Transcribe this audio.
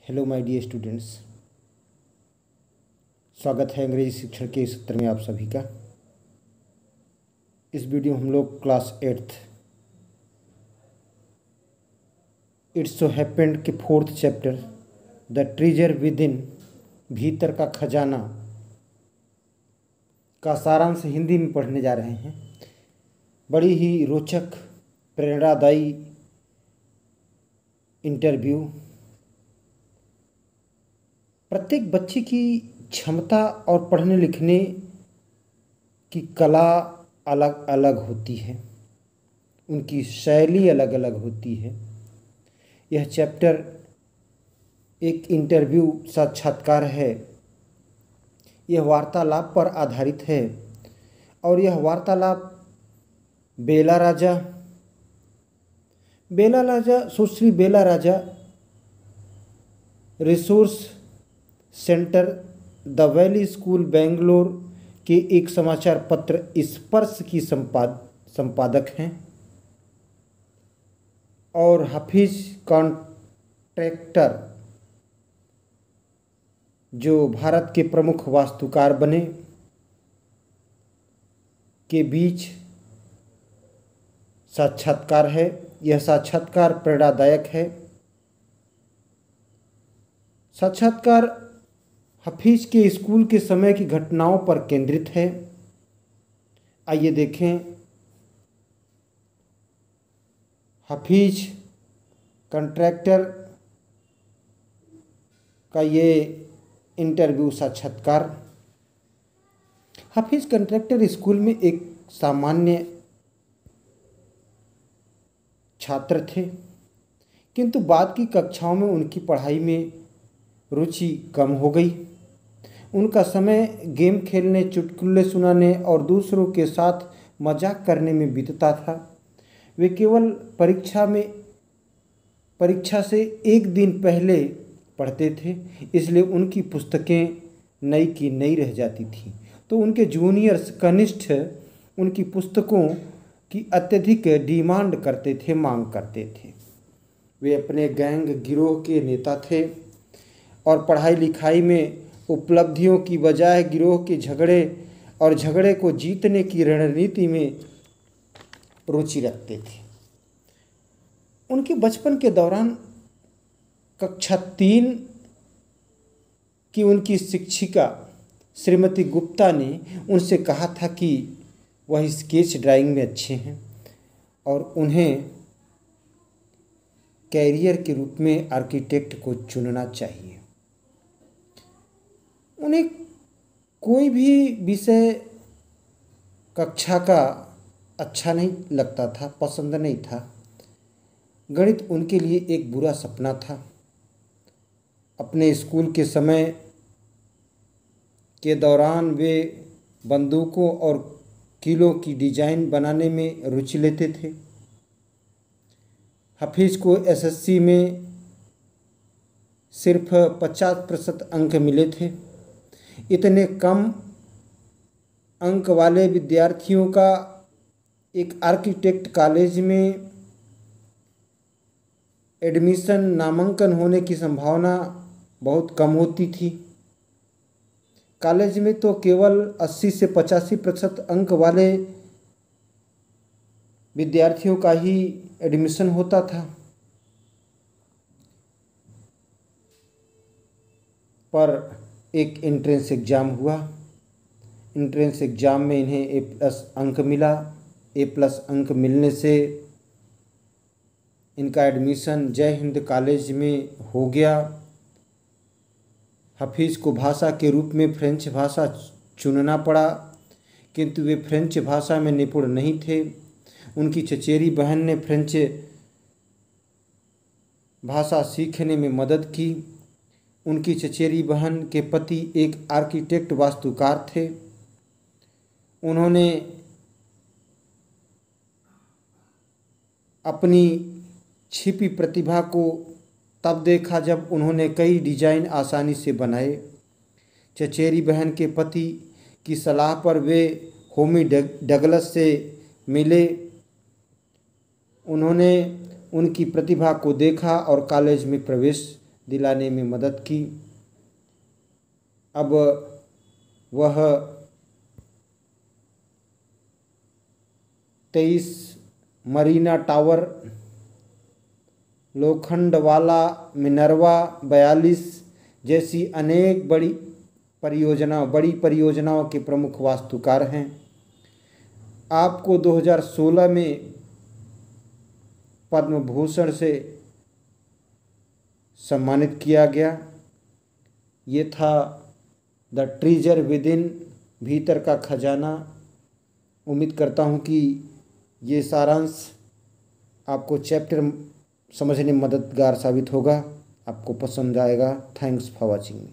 Hello my dear students, स्वागत है अंग्रेजी शिक्षण के इस सत्र में आप सभी का। इस वीडियो में हम लोग class 8th it's so happened के 4th chapter the treasure with in भीतर का खजाना का सारांश हिंदी में पढ़ने जा रहे हैं। बड़ी ही रोचक प्रेरणादायी इंटरव्यू। प्रत्येक बच्चे की क्षमता और पढ़ने लिखने की कला अलग अलग होती है, उनकी शैली अलग अलग होती है। यह चैप्टर एक इंटरव्यू साक्षात्कार है। यह वार्तालाप पर आधारित है और यह वार्तालाप Sushri Bela Raja resource centre the Valley School Bangalore के एक समाचार पत्र स्पर्श की संपादक हैं और हाफिज कॉन्ट्रैक्टर जो भारत के प्रमुख वास्तुकार बने के बीच साक्षात्कार है। यह साक्षात्कार प्रेरणादायक है। साक्षात्कार हफीज के स्कूल के समय की घटनाओं पर केंद्रित है। आइए देखें हफीज कॉन्ट्रैक्टर का ये इंटरव्यू साक्षात्कार। हफीज कॉन्ट्रैक्टर स्कूल में एक सामान्य छात्र थे, किंतु बाद की कक्षाओं में उनकी पढ़ाई में रुचि कम हो गई। उनका समय गेम खेलने, चुटकुले सुनाने और दूसरों के साथ मजाक करने में बीतता था। वे केवल परीक्षा से एक दिन पहले पढ़ते थे, इसलिए उनकी पुस्तकें नई की नई रह जाती थीं। तो उनके जूनियर्स कनिष्ठ उनकी पुस्तकों की अत्यधिक डिमांड करते थे, मांग करते थे। वे अपने गैंग गिरोह के नेता थे और पढ़ाई लिखाई में उपलब्धियों की बजाय गिरोह के झगड़े को जीतने की रणनीति में रुचि रखते थे। उनके बचपन के दौरान कक्षा 3 की उनकी शिक्षिका श्रीमती गुप्ता ने उनसे कहा था कि वह स्केच ड्राइंग में अच्छे हैं और उन्हें कैरियर के रूप में आर्किटेक्ट को चुनना चाहिए। उन्हें कोई भी विषय कक्षा का अच्छा नहीं लगता था, पसंद नहीं था। गणित उनके लिए एक बुरा सपना था। अपने स्कूल के समय के दौरान वे बंदूकों और किलों की डिजाइन बनाने में रुचि लेते थे। हफीज को एसएससी में सिर्फ 50% अंक मिले थे। इतने कम अंक वाले विद्यार्थियों का एक आर्किटेक्ट कॉलेज में एडमिशन नामांकन होने की संभावना बहुत कम होती थी। कॉलेज में तो केवल 80 से 85% अंक वाले विद्यार्थियों का ही एडमिशन होता था। पर एक एंट्रेंस एग्ज़ाम हुआ। एंट्रेंस एग्ज़ाम में इन्हें A+ अंक मिला। A+ अंक मिलने से इनका एडमिशन जय हिंद कॉलेज में हो गया। हफीज को भाषा के रूप में फ्रेंच भाषा चुनना पड़ा, किंतु वे फ्रेंच भाषा में निपुण नहीं थे। उनकी चचेरी बहन ने फ्रेंच भाषा सीखने में मदद की। उनकी चचेरी बहन के पति एक आर्किटेक्ट वास्तुकार थे। उन्होंने अपनी छिपी प्रतिभा को तब देखा जब उन्होंने कई डिजाइन आसानी से बनाए। चचेरी बहन के पति की सलाह पर वे होमी डगलस से मिले। उन्होंने उनकी प्रतिभा को देखा और कॉलेज में प्रवेश दिलाने में मदद की। अब वह 23 मरीना टावर, लोखंडवाला, मिनर्वा 42 जैसी अनेक बड़ी परियोजनाओं के प्रमुख वास्तुकार हैं। आपको 2016 में पद्म भूषण से सम्मानित किया गया। ये था द ट्रेजर विद इन, भीतर का खजाना। उम्मीद करता हूँ कि ये सारांश आपको चैप्टर समझने में मददगार साबित होगा, आपको पसंद आएगा। Thanks for watching.